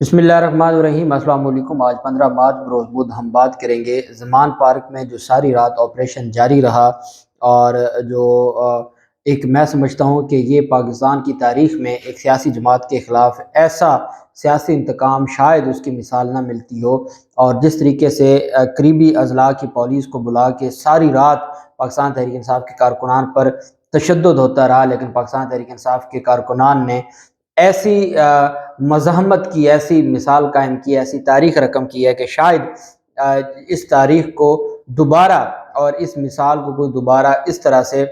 बिस्मिल्लाहिर्रहमानिर्रहीम। अस्सलाम वालेकुम। आज 15 मार्च बरोज़ बुध हम बात करेंगे ज़मान पार्क में जो सारी रात ऑपरेशन जारी रहा और जो एक मैं समझता हूँ कि ये पाकिस्तान की तारीख़ में एक सियासी जमात के ख़िलाफ़ ऐसा सियासी इंतकाम शायद उसकी मिसाल ना मिलती हो। और जिस तरीके से करीबी अज़ला की पुलिस को बुला के सारी रात पाकिस्तान तहरीक इंसाफ के कारकुनान पर तशद्दुद होता रहा, लेकिन पाकिस्तान तहरीक इंसाफ के कारकुनान ने ऐसी मज़ाहमत की, ऐसी मिसाल कायम की, ऐसी तारीख़ रकम की है कि शायद इस तारीख़ को दोबारा और इस मिसाल को कोई दोबारा इस तरह से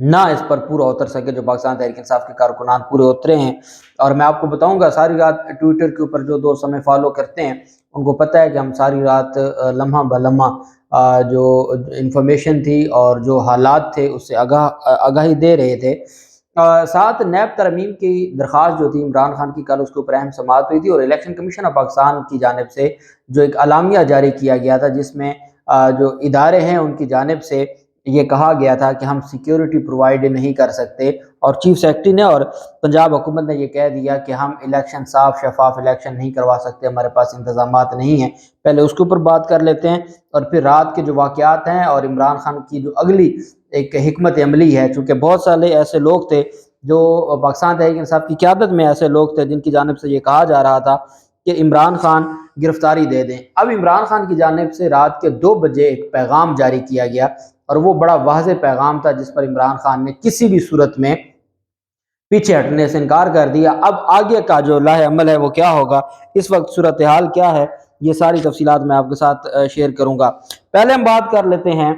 ना इस पर पूरा उतर सके जो पाकिस्तान तहरीक इंसाफ के कारकुनान पूरे उतरे हैं। और मैं आपको बताऊंगा, सारी रात ट्विटर के ऊपर जो दोस्त हमें फॉलो करते हैं उनको पता है कि हम सारी रात लम्हा ब लम्हा जो इंफॉर्मेशन थी और जो हालात थे उससे आगाही दे रहे थे। साथ नैब तरमीम की दरख्वास्त जो थी इमरान खान की, कल उसके ऊपर अहम समाअत हुई थी और इलेक्शन कमीशन ऑफ पाकिस्तान की जानिब से जो एक अलामिया जारी किया गया था जिसमें जो इदारे हैं उनकी जानिब से ये कहा गया था कि हम सिक्योरिटी प्रोवाइड नहीं कर सकते। और चीफ सेक्रेटरी ने और पंजाब हुकूमत ने ये कह दिया कि हम इलेक्शन साफ शफाफ इलेक्शन नहीं करवा सकते, हमारे पास इंतजामात नहीं हैं। पहले उसके ऊपर बात कर लेते हैं और फिर रात के जो वाक़यात हैं और इमरान खान की जो अगली एक हिकमत अमली है। चूँकि बहुत सारे ऐसे लोग थे जो पाकिस्तान तहरीक इंसाफ की क़यादत में ऐसे लोग थे जिनकी जानिब से ये कहा जा रहा था कि इमरान खान गिरफ्तारी दे दें। अब इमरान खान की जानिब से रात के 2 बजे एक पैगाम जारी किया गया और वो बड़ा वाज़ेह पैगाम था जिस पर इमरान खान ने किसी भी सूरत में पीछे हटने से इनकार कर दिया। अब आगे का जो लाहे अमल है वो क्या होगा, इस वक्त सूरत हाल क्या है, ये सारी तफसीलात मैं आपके साथ शेयर करूँगा। पहले हम बात कर लेते हैं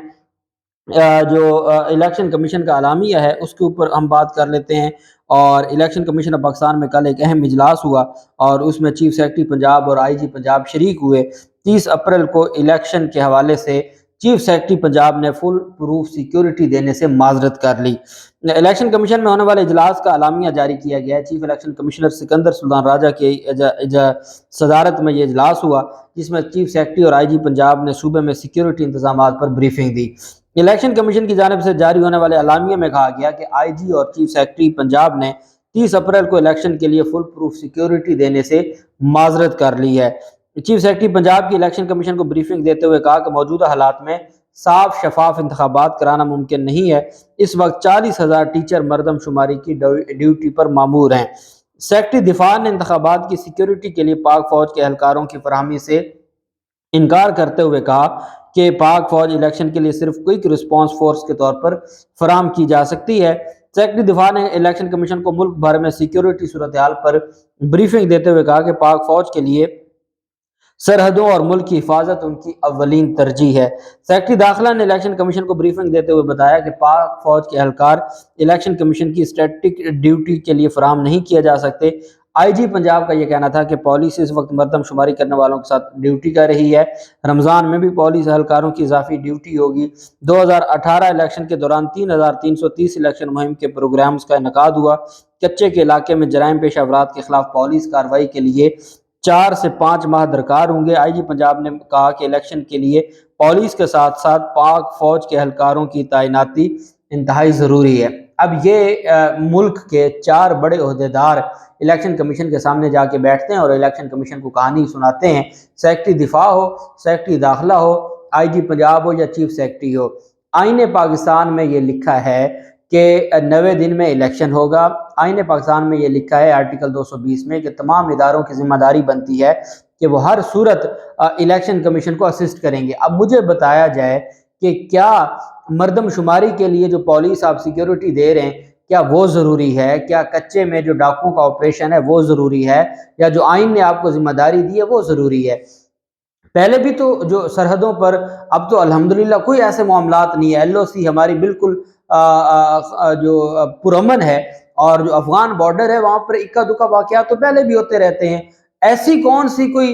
जो इलेक्शन कमीशन का अलामिया है उसके ऊपर हम बात कर लेते हैं। और इलेक्शन कमीशन ऑफ पाकिस्तान में कल एक अहम इजलास हुआ और उसमें चीफ सेक्रेटरी पंजाब और आईजी पंजाब शरीक हुए। 30 अप्रैल को इलेक्शन के हवाले से चीफ सेक्रेटरी पंजाब ने फुल प्रूफ सिक्योरिटी देने से माजरत कर ली। इलेक्शन कमीशन में होने वाले इजलास का अलामिया जारी किया गया है। Chief election commissioner Sikandar Sultan Raja की सदारत में ये इजलास हुआ जिसमें चीफ सेक्रेटरी और आईजी पंजाब ने सूबे में सिक्योरिटी इंतजाम पर ब्रीफिंग दी। इलेक्शन कमीशन की जानिब से जारी होने वाले अलामिया में कहा गया कि आईजी और चीफ सेक्रेटरी पंजाब ने 30 अप्रैल को इलेक्शन के लिए फुल प्रूफ सिक्योरिटी देने से माजरत कर ली है। चीफ सेक्रेटरी पंजाब की इलेक्शन कमीशन को ब्रीफिंग देते हुए कहा कि मौजूदा हालात में साफ शफाफ इंतखाबात कराना मुमकिन नहीं है। इस वक्त 40,000 टीचर मरदम शुमारी की ड्यूटी पर मामूर हैं। सेक्रेटरी दिफा ने इंतखाबात की सिक्योरिटी के लिए पाक फौज के एहलकारों की फरहमी से इनकार करते हुए कहा कि पाक फौज इलेक्शन के लिए सिर्फ क्विक रिस्पांस फोर्स के तौर पर फराम की जा सकती है। सेक्रेटरी दिफा ने इलेक्शन कमीशन को मुल्क भर में सिक्योरिटी सूरत हाल पर ब्रीफिंग देते हुए कहा कि पाक फौज के लिए सरहदों और मुल्क की हिफाजत उनकी अव्वलीन तरजीह है। सेक्रेटरी दाखिला ने इलेक्शन कमीशन को ब्रीफिंग देते हुए बताया कि पाक फौज के एहलकार इलेक्शन कमीशन की स्टैटिक ड्यूटी के लिए फराम नहीं किया जा सकते। आईजी पंजाब का यह कहना था कि पॉलिस इस वक्त मरदम शुमारी करने वालों के साथ ड्यूटी कर रही है। रमज़ान में भी पॉलिस एहलकारों की इजाफी ड्यूटी होगी। 2018 इलेक्शन के दौरान 3,330 इलेक्शन मुहिम के प्रोग्राम्स का इनकाद हुआ। कच्चे के इलाके में जराइम पेशा अफराद के खिलाफ पॉलिस कार्रवाई के लिए 4 से 5 माह दरकार होंगे। आईजी पंजाब ने कहा कि इलेक्शन के लिए पॉलिस के साथ साथ पाक फौज के एहलकारों की तैनाती इंतहाई ज़रूरी है। अब ये मुल्क के 4 बड़े ओहदेदार इलेक्शन कमीशन के सामने जाके बैठते हैं और इलेक्शन कमीशन को कहानी सुनाते हैं। सेक्रेटरी दिफा हो, सेक्रेटरी दाखिला हो, आईजी पंजाब हो या चीफ सेक्रेटरी हो, आईने पाकिस्तान में ये लिखा है कि 90 दिन में इलेक्शन होगा। आईने पाकिस्तान में ये लिखा है आर्टिकल 220 में कि तमाम इदारों की जिम्मेदारी बनती है कि वो हर सूरत इलेक्शन कमीशन को असिस्ट करेंगे। अब मुझे बताया जाए कि क्या मरदम शुमारी के लिए जो पॉलिस आप सिक्योरिटी दे रहे हैं क्या वो ज़रूरी है? क्या कच्चे में जो डाकुओं का ऑपरेशन है वो ज़रूरी है, या जो आइन ने आपको जिम्मेदारी दी है वो ज़रूरी है? पहले भी तो जो सरहदों पर अब तो अल्हम्दुलिल्लाह कोई ऐसे मामलात नहीं है। एलओसी हमारी बिल्कुल जो पुरअमन है और जो अफगान बॉर्डर है वहाँ पर इक्का दुक्का वाक़यात तो पहले भी होते रहते हैं। ऐसी कौन सी कोई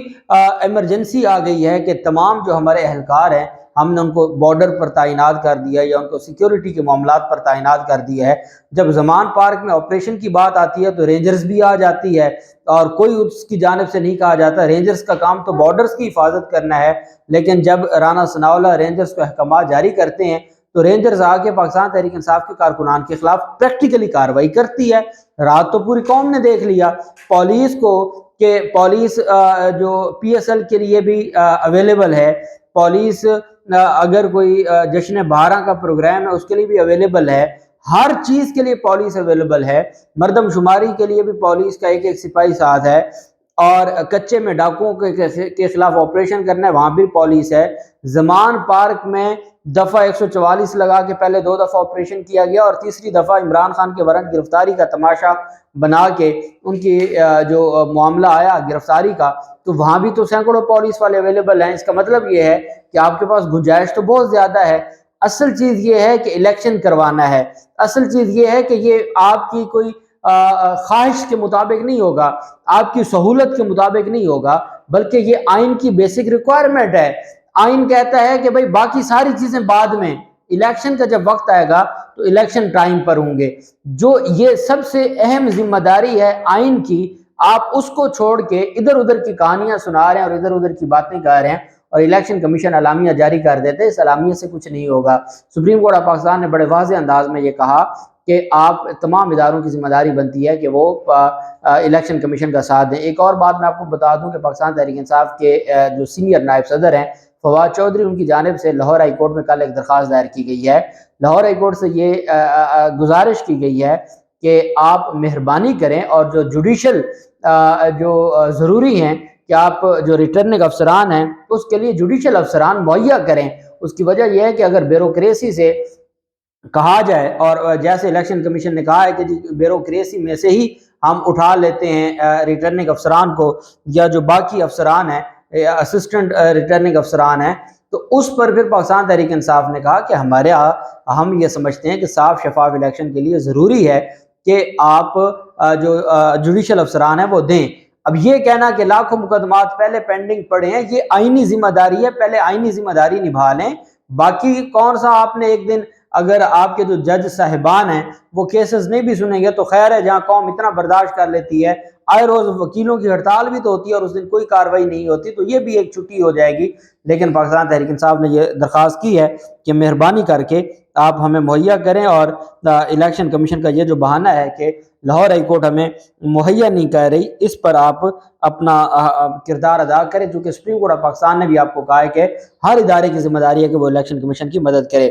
इमरजेंसी आ गई है कि तमाम जो हमारे एहलकार हैं हमने उनको बॉर्डर पर तैनात कर दिया या उनको सिक्योरिटी के मामलात पर तैनात कर दिया है। जब ज़मान पार्क में ऑपरेशन की बात आती है तो रेंजर्स भी आ जाती है और कोई उसकी जानिब से नहीं कहा जाता। रेंजर्स का काम तो बॉर्डर्स की हिफाजत करना है, लेकिन जब राना सनाउल्लाह रेंजर्स को अहकाम जारी करते हैं तो रेंजर्स आके पाकिस्तान तहरीक इंसाफ के कारकुनान के खिलाफ प्रैक्टिकली कार्रवाई करती है। रात तो पूरी कौम ने देख लिया। पुलिस को کہ پولیس جو پی ایس ایل کے لیے بھی اویلیبل ہے، پولیس اگر کوئی جشن بہارا کا پروگرام ہے اس کے لیے بھی اویلیبل ہے، ہر چیز کے لیے پولیس اویلیبل ہے، مردم شماری کے لیے بھی پولیس کا ایک سپاہی ساتھ ہے، اور کچے میں ڈاکوؤں کے خلاف آپریشن کرنا ہے وہاں بھی پولیس ہے۔ زمان پارک میں دفعہ 144 لگا کے پہلے 2 دفعہ آپریشن کیا گیا، اور تیسری دفعہ عمران خان کے وارنٹ گرفتاری کا تماشا بنا کے ان کی جو معاملہ آیا گرفتاری کا، تو وہاں بھی تو سینکڑوں پولیس والے اویلیبل ہیں۔ اس کا مطلب یہ ہے کہ آپ کے پاس گنجائش تو بہت زیادہ ہے۔ اصل چیز یہ ہے کہ الیکشن کروانا ہے، اصل چیز یہ ہے کہ یہ آپ کی کوئی خواہش کے مطابق نہیں ہوگا، آپ کی سہولت کے مطابق نہیں ہوگا، بلکہ یہ آئین کی بیسک ریکوائرمنٹ ہے۔ آئین کہتا ہے کہ بھئی باقی ساری چیزیں بعد میں، الیکشن کا جب وقت آئے گا تو الیکشن ٹائم پر ہوں گے۔ جو یہ سب سے اہم ذمہ داری ہے آئین کی، آپ اس کو چھوڑ کے ادھر ادھر کی کہانیاں سنا رہے ہیں اور ادھر ادھر کی باتیں کہہ رہے ہیں، اور الیکشن کمیشن اعلامیہ جاری کر دیتے، اس اعلامیہ سے کچھ نہیں ہوگا۔ سپریم کورٹ آف پاکستان نے بڑے واضح انداز میں یہ کہا کہ آپ تمام اداروں کی ذمہ داری بنتی ہے کہ وہ الیکشن کمیشن کا ساتھ دیں۔ ایک اور بات میں آپ کو بتا دوں کہ پاکستان تحریک انصاف کے جو سینئر نائب صدر ہیں فواد چودھری، ان کی جانب سے لاہور ہائی کورٹ میں کل ایک درخواست دائر کی گئی ہے۔ لاہور ہائی کورٹ سے یہ گزارش کی گئی ہے کہ آپ مہربانی کریں اور جو جوڈیشل جو ضروری ہیں کہ آپ جو ریٹرننگ افسران ہیں اس کے لیے جوڈیشل افسران مہیا کریں۔ اس کی وجہ یہ ہے کہ اگر بیوروکریسی سے کہا جائے، اور جیسے الیکشن کمیشن نے کہا ہے کہ بیوروکریسی میں سے ہی ہم اٹھا لیتے ہیں ریٹرننگ افسران کو، یا جو باقی افسران ہیں اسسٹنٹ ریٹرننگ افسران ہیں، تو اس پر پھر پاکستان تحریک انصاف نے کہا کہ ہم یہ سمجھتے ہیں کہ صاف شفاف الیکشن کے لیے ضروری ہے کہ آپ جو جوڈیشل افسران ہیں وہ دیں۔ اب یہ کہنا کہ لاکھوں مقدمات پہلے پینڈنگ پڑے ہیں، یہ آئینی ذمہ داری ہے، پہلے آئینی ذمہ داری نبھا لیں۔ باقی کون سا آپ نے ایک دن اگر آپ کے جو جج صاحبان ہیں وہ کیسز نہیں بھی سنیں گے تو خیر ہے، جہاں قوم اتنا برداشت کر لیتی ہے، آئے روز وکیلوں کی ہڑتال بھی تو ہوتی ہے اور اس دن کوئی کارروائی نہیں ہوتی، تو یہ بھی ایک چھٹی ہو جائے گی۔ لیکن پاکستان تحریک انصاف نے یہ درخواست کی ہے کہ مہربانی کر کے آپ ہمیں مہیا کریں، اور الیکشن کمیشن کا یہ جو بہانہ ہے کہ لاہور ہائی کورٹ ہمیں مہیا نہیں کہہ رہی، اس پر آپ اپنا کردار ادا کریں، چونکہ سپریم کورٹ آف پاکستان نے بھی آپ کو کہا ہے کہ ہر ادارے کی ذمہ داری ہے کہ وہ الیکشن کمیشن کی مدد کرے۔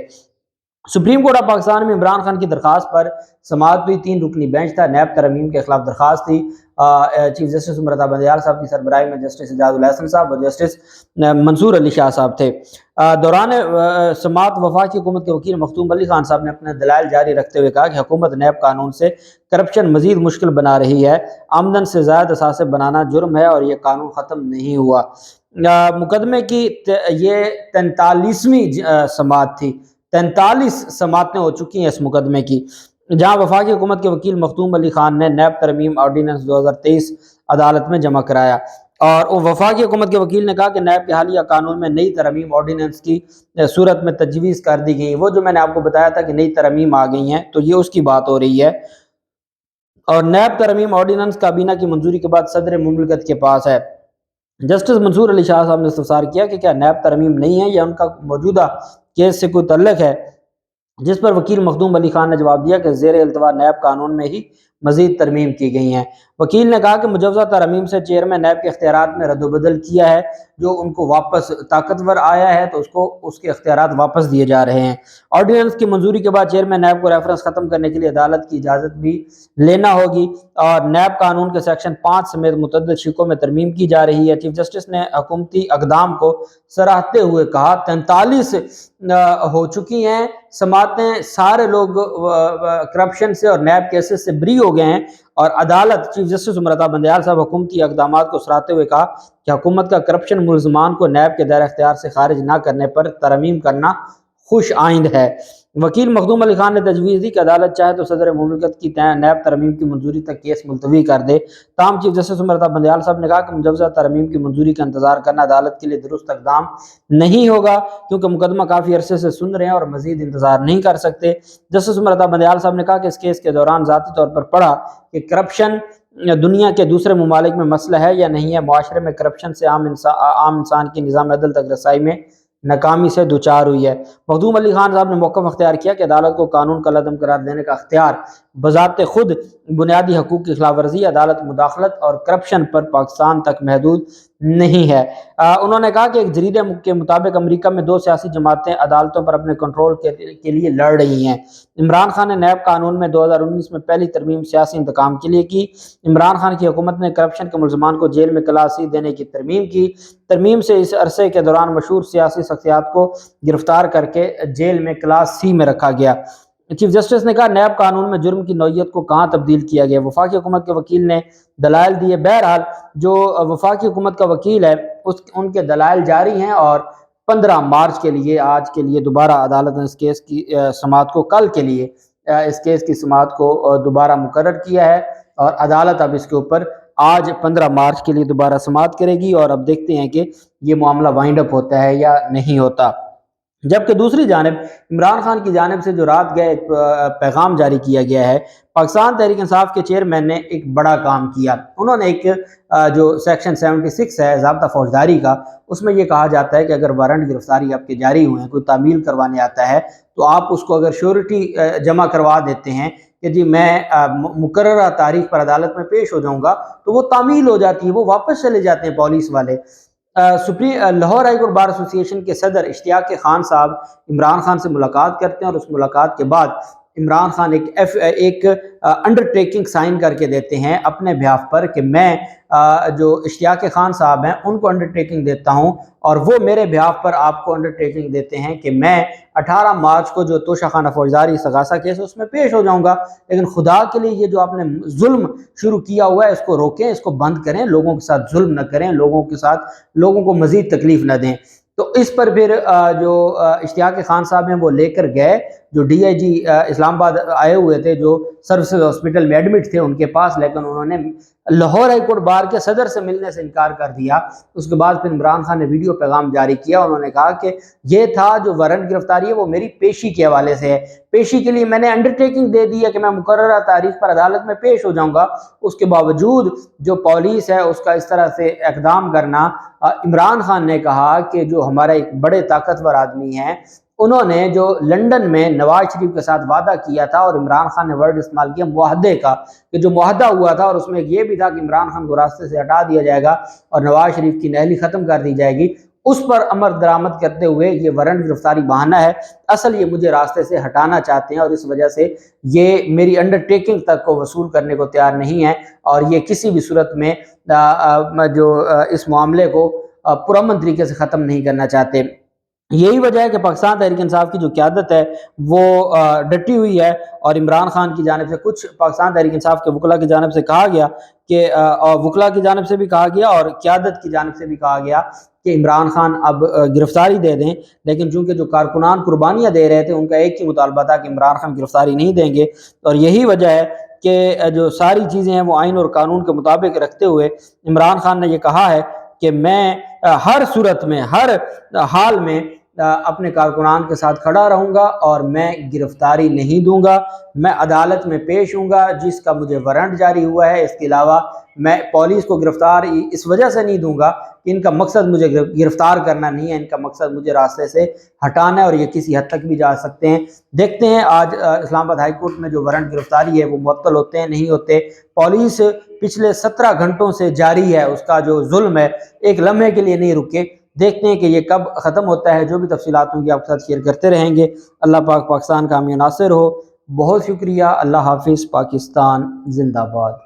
سپریم کورٹ آف پاکستان میں عمران خان کی درخواست پر سماعت ہوئی، 3 رکنی بینچ تھا، نیب ترمیم کے خلاف درخواست تھی، چیف جسٹس عمر عطا بندیال صاحب کی سربراہی میں جسٹس اعجاز الحسن صاحب اور جسٹس منصور علی شاہ صاحب تھے۔ دوران سماعت وفاقی حکومت کے وکیل مختوم علی خان صاحب نے اپنے دلائل جاری رکھتے ہوئے کہا کہ حکومت نیب قانون سے کرپشن مزید مشکل بنا رہی ہے، آمدن سے زائد اثاثے بنانا جرم ہے اور یہ قانون ختم نہیں ہوا۔ مقدمے کی یہ 43ویں سماعت تھی، 43 سماعتیں ہو چکی ہیں اس مقدمے کی، جہاں وفاقی حکومت کے وکیل مختوم علی خان نے نیب ترمیم آرڈیننس 2023 عدالت میں جمع کرایا، اور وفاقی حکومت کے وکیل نے کہا کہ نیب کے حالیہ قانون میں نئی ترمیم آرڈیننس کی صورت میں تجویز کر دی گئی، وہ جو میں نے آپ کو بتایا تھا کہ نئی ترمیم آ گئی ہیں تو یہ اس کی بات ہو رہی ہے، اور نیب ترمیم آرڈیننس کابینہ کی منظوری کے بعد صدر مملکت کے پاس ہے۔ جسٹس منصور علی شاہ صاحب نے استفسار کیا کہ کیا نیب ترمیم نہیں ہے یا ان کا موجودہ کیس سے کوئی تعلق ہے، جس پر وکیل مخدوم علی خان نے جواب دیا کہ زیر التوا نیب قانون میں ہی مزید ترمیم کی گئی ہیں۔ وکیل نے کہا کہ مجوزہ ترمیم سے چیئرمین نیب کے اختیارات میں رد و بدل کیا ہے، جو ان کو واپس طاقتور آیا ہے تو اس کے اختیارات واپس دیے جا رہے ہیں۔ آرڈیننس کی منظوری کے بعد چیئرمین نیب کو ریفرنس ختم کرنے کے لیے عدالت کی اجازت بھی لینا ہوگی، اور نیب قانون کے سیکشن 5 سمیت متعدد شقوں میں ترمیم کی جا رہی ہے۔ چیف جسٹس نے حکومتی اقدام کو سراہتے ہوئے کہا 43 ہو چکی ہیں سماعتیں، سارے لوگ کرپشن سے اور نیب کیسز سے بری ہو گئے ہیں، اور عدالت چیف جسٹس عمر عطا بندیال صاحب حکومتی اقدامات کو سراہتے ہوئے کہا کہ حکومت کا کرپشن ملزمان کو نیب کے دائرہ اختیار سے خارج نہ کرنے پر ترمیم کرنا خوش آئند ہے۔ وکیل مخدوم علی خان نے تجویز دی کہ عدالت چاہے تو صدر مملکت کی نیب ترمیم کی منظوری تک کیس ملتوی کر دے، تاہم چیف جسٹس عمر عطا بندیال صاحب نے کہا کہ مجوزہ ترمیم کی منظوری کا انتظار کرنا عدالت کے لیے درست اقدام نہیں ہوگا، کیونکہ مقدمہ کافی عرصے سے سن رہے ہیں اور مزید انتظار نہیں کر سکتے۔ جسٹس عمر عطا بندیال صاحب نے کہا کہ اس کیس کے دوران ذاتی طور پر پڑھا کہ کرپشن دنیا کے دوسرے ممالک میں مسئلہ ہے یا نہیں ہے، معاشرے میں کرپشن سے عام انسان کی نظام عدل تک رسائی میں ناکامی سے دوچار ہوئی ہے۔ مخدوم علی خان صاحب نے موقف اختیار کیا کہ عدالت کو قانون کا عدم قرار دینے کا اختیار बज़ात खुद बुनियादी हकूक़ की खिलाफ वर्जी, अदालत मुदाखलत और करप्शन पर पाकिस्तान तक महदूद नहीं है। उन्होंने कहा कि एक जरीदे के मुताबिक अमेरिका में 2 सियासी जमातें अदालतों पर अपने कंट्रोल के लिए लड़ रही हैं। इमरान खान ने नैब कानून में 2019 में पहली तरमीम सियासी इंतकाम के लिए की। इमरान खान की हुकूमत ने करप्शन के मुलजमान को जेल में क्लास सी देने की तरमीम की। तरमीम से इस अरसे के दौरान मशहूर सियासी शख्सियात को गिरफ्तार करके जेल में क्लास सी में रखा गया। चीफ जस्टिस ने कहा, नैब कानून में जुर्म की नौयत को कहाँ तब्दील किया गया। वफाकी हुकूमत के वकील ने दलाइल दिए। बहरहाल जो वफाकी हुकूमत का वकील है उनके दलाइल जारी हैं और 15 मार्च के लिए, आज के लिए दोबारा अदालत ने इस केस की समाअत को कल के लिए इस केस की समाअत को दोबारा मुकर्रर किया है और अदालत अब इसके ऊपर आज 15 मार्च के लिए दोबारा समाअत करेगी और अब देखते हैं कि ये मामला वाइंड अप होता है या नहीं होता। जबकि दूसरी जानिब इमरान खान की जानिब से जो रात गए एक पैगाम जारी किया गया है, पाकिस्तान तहरीक इंसाफ के चेयरमैन ने एक बड़ा काम किया। उन्होंने एक जो सेक्शन 76 है ज़ाब्ता फौजदारी का, उसमें ये कहा जाता है कि अगर वारंट गिरफ्तारी आपके जारी हुए हैं, कोई तामील करवाने आता है तो आप उसको अगर श्योरिटी जमा करवा देते हैं कि जी मैं मुकर्ररा तारीख पर अदालत में पेश हो जाऊँगा, तो वो तामील हो जाती है, वो वापस चले जाते हैं पुलिस वाले। Lahore high court bar association के सदर इश्तियाक खान साहब इमरान खान से मुलाकात करते हैं और उस मुलाकात के बाद इमरान खान एक अंडरटेकिंग साइन करके देते हैं अपने बिहाफ पर कि मैं जो इश्तियाक खान साहब हैं उनको अंडरटेकिंग देता हूं और वो मेरे बिहाफ पर आपको अंडरटेकिंग देते हैं कि मैं 18 मार्च को जो तोशाखाना फौजदारी सगासा केस है उसमें पेश हो जाऊंगा। लेकिन खुदा के लिए ये जो आपने जुल्म शुरू किया हुआ है इसको रोकें, इसको बंद करें, लोगों के साथ जुल्म न करें, लोगों को मजीद तकलीफ न दें। तो इस पर फिर जो इश्तियाक खान साहब हैं वो लेकर गए, जो DIG इस्लामाबाद आए हुए थे, जो सर्विसेज हॉस्पिटल में एडमिट थे उनके पास, लेकिन उन्होंने लाहौर हाई कोर्ट बार के सदर से मिलने से इनकार कर दिया। उसके बाद फिर इमरान खान ने वीडियो पैगाम जारी किया। उन्होंने कहा कि ये था जो वारंट गिरफ्तारी है वो मेरी पेशी के हवाले से है, पेशी के लिए मैंने अंडरटेकिंग दे दी है कि मैं मुकर्ररा तारीख पर अदालत में पेश हो जाऊंगा। उसके बावजूद जो पुलिस है उसका इस तरह से इकदाम करना, इमरान खान ने कहा कि जो हमारा एक बड़े ताकतवर आदमी है, उन्होंने जो लंदन में नवाज शरीफ के साथ वादा किया था और इमरान खान ने वर्ड इस्तेमाल किया मुआहदे का, कि जो मुआहदा हुआ था और उसमें ये भी था कि इमरान खान को रास्ते से हटा दिया जाएगा और नवाज शरीफ की नहली ख़त्म कर दी जाएगी, उस पर अमल दरामद करते हुए ये वारंट गिरफ्तारी बहाना है। असल ये मुझे रास्ते से हटाना चाहते हैं और इस वजह से ये मेरी अंडरटेकिंग तक को वसूल करने को तैयार नहीं है और ये किसी भी सूरत में जो इस मामले को पुरअमन तरीके से ख़त्म नहीं करना चाहते। यही वजह है कि पाकिस्तान तहरीक इंसाफ की जो क़यादत है वो डटी हुई है और इमरान खान की जानिब से, कुछ पाकिस्तान तहरीक इंसाफ के वकला की जानिब से कहा गया कि वकला की जानिब से भी कहा गया और क़यादत की जानिब से भी कहा गया कि इमरान खान अब गिरफ्तारी दे दें। लेकिन चूँकि जो कारकुनान कुर्बानियाँ दे रहे थे उनका एक ही मुतालबा था कि इमरान खान गिरफ्तारी नहीं देंगे और यही वजह है कि जो सारी चीज़ें हैं वो आइन और कानून के मुताबिक रखते हुए इमरान खान ने यह कहा है कि मैं हर सूरत में, हर हाल में अपने कारकुनान के साथ खड़ा रहूँगा और मैं गिरफ्तारी नहीं दूंगा, मैं अदालत में पेश हूँगा जिसका मुझे वारंट जारी हुआ है। इसके अलावा मैं पुलिस को गिरफ्तार इस वजह से नहीं दूंगा कि इनका मकसद मुझे गिरफ्तार करना नहीं है, इनका मकसद मुझे रास्ते से हटाना है और ये किसी हद तक भी जा सकते हैं। देखते हैं आज इस्लामाबाद हाई कोर्ट में जो वारंट गिरफ्तारी है वो मुअत्तल होते हैं, नहीं होते। पुलिस पिछले 17 घंटों से जारी है, उसका जो जुल्म है एक लम्हे के लिए नहीं रुके। देखते हैं कि ये कब ख़त्म होता है। जो भी तफसीलात होंगी आपके साथ शेयर करते रहेंगे। अल्लाह पाक पाकिस्तान का हामी नासिर हो। बहुत शुक्रिया। अल्लाह हाफिज़। पाकिस्तान जिंदाबाद।